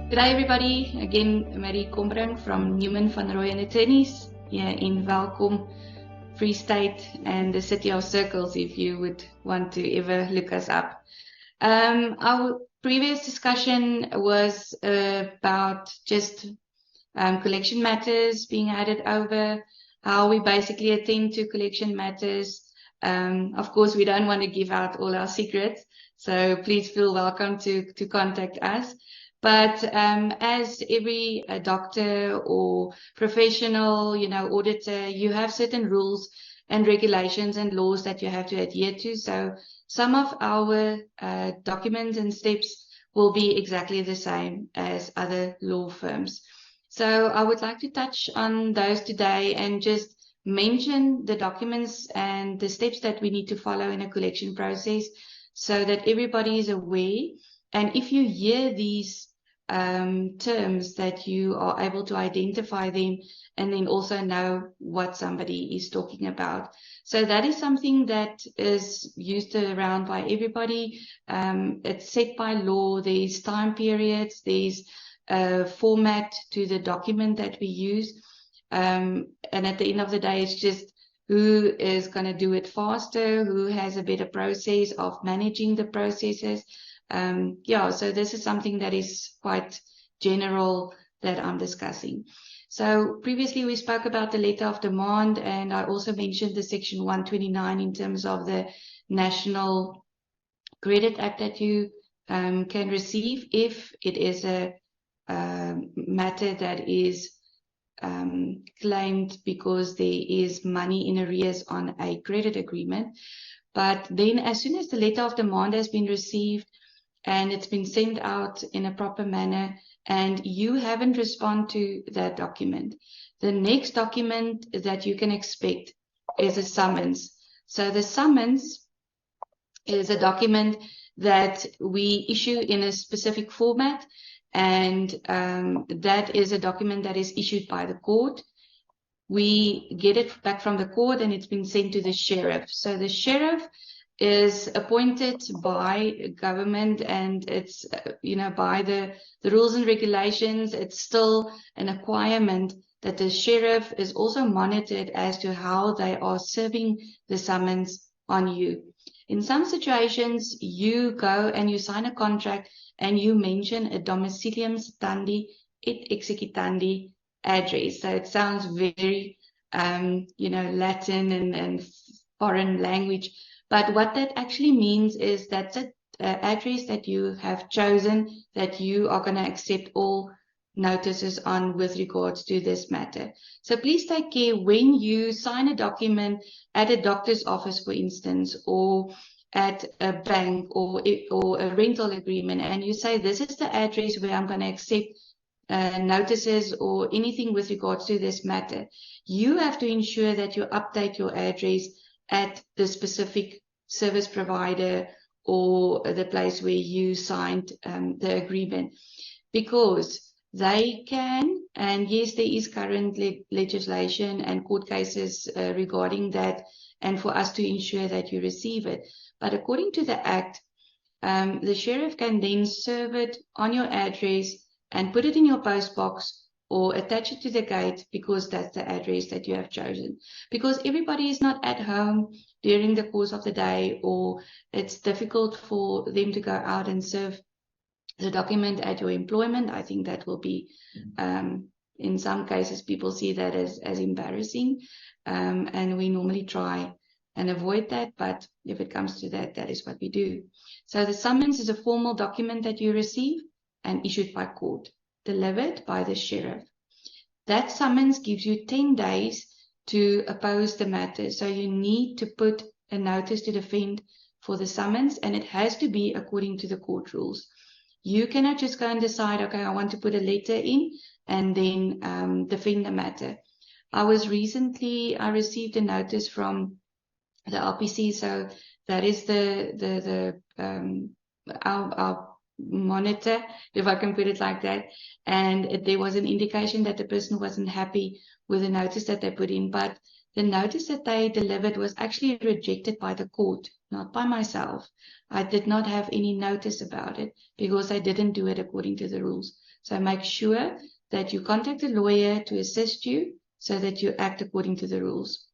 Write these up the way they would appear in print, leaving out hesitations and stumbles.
G'day everybody, again Marie Combrink from Newman van Rooyen Attorneys here in Welkom, Free State and the City of Circles if you would want to ever look us up. Our previous discussion was about just collection matters being added over, how we basically attend to collection matters. Of course, we don't want to give out all our secrets, so please feel welcome to contact us. But as every doctor or professional, auditor, you have certain rules and regulations and laws that you have to adhere to. So some of our documents and steps will be exactly the same as other law firms. So I would like to touch on those today and just mention the documents and the steps that we need to follow in a collection process so that everybody is aware. And if you hear these terms, that you are able to identify them and then also know what somebody is talking about. So that is something that is used around by everybody. It's set by law. There's time periods. There's a format to the document that we use. And at the end of the day, it's just who is going to do it faster, who has a better process of managing the processes. So this is something that is quite general that I'm discussing. So previously we spoke about the letter of demand, and I also mentioned the section 129 in terms of the National Credit Act that you can receive if it is a matter that is claimed because there is money in arrears on a credit agreement. But then as soon as the letter of demand has been received and it's been sent out in a proper manner and you haven't responded to that document, the next document that you can expect is a summons. So the summons is a document that we issue in a specific format, and that is a document that is issued by the court. We get it back from the court and it's been sent to the sheriff. So the sheriff is appointed by government, and it's by the rules and regulations. It's still an acquirement that the sheriff is also monitored as to how they are serving the summons on you. In some situations, you go and you sign a contract and you mention a Domicillium, citandi, et executandi address. So it sounds very Latin and foreign language. But what that actually means is that's an address that you have chosen that you are going to accept all notices on with regards to this matter. So please take care when you sign a document at a doctor's office, for instance, or at a bank or a rental agreement, and you say, this is the address where I'm going to accept notices or anything with regards to this matter. You have to ensure that you update your address at the specific service provider or the place where you signed the agreement, because they can, and yes, there is current legislation and court cases regarding that, and for us to ensure that you receive it. But according to the Act, the sheriff can then serve it on your address and put it in your post box or attach it to the gate, because that's the address that you have chosen. Because everybody is not at home during the course of the day, or it's difficult for them to go out and serve the document at your employment. I think that will be, in some cases, people see that as embarrassing, and we normally try and avoid that, but if it comes to that, that is what we do. So the summons is a formal document that you receive and issued by court, delivered by the sheriff. That summons gives you 10 days to oppose the matter. So you need to put a notice to defend for the summons, and it has to be according to the court rules. You cannot just go and decide, okay, I want to put a letter in and then defend the matter. I received a notice from the LPC, so that is our monitor, if I can put it like that, and there was an indication that the person wasn't happy with the notice that they put in, but the notice that they delivered was actually rejected by the court, not by myself. I did not have any notice about it because I didn't do it according to the rules. So make sure that you contact a lawyer to assist you so that you act according to the rules.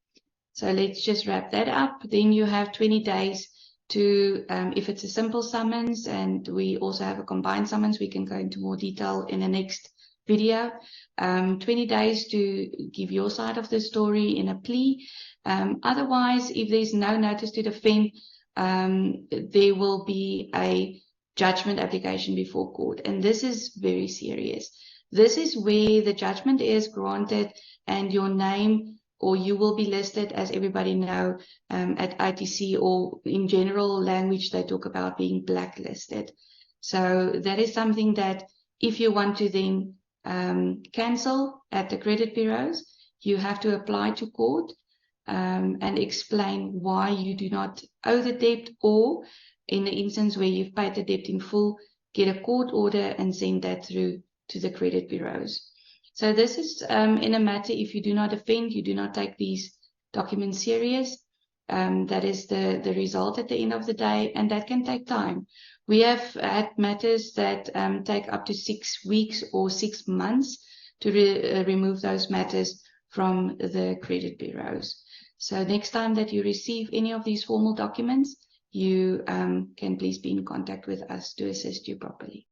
So let's just wrap that up. Then you have 20 days to, if it's a simple summons, and we also have a combined summons, we can go into more detail in the next video. 20 days to give your side of the story in a plea. Otherwise, if there's no notice to defend, there will be a judgment application before court. And this is very serious. This is where the judgment is granted and your name, or you will be listed, as everybody know, at ITC, or in general language, they talk about being blacklisted. So that is something that if you want to then cancel at the credit bureaus, you have to apply to court and explain why you do not owe the debt, or in the instance where you've paid the debt in full, get a court order and send that through to the credit bureaus. So this is in a matter, if you do not defend, you do not take these documents serious, that is the result at the end of the day, and that can take time. We have had matters that take up to 6 weeks or 6 months to remove those matters from the credit bureaus. So next time that you receive any of these formal documents, you can please be in contact with us to assist you properly.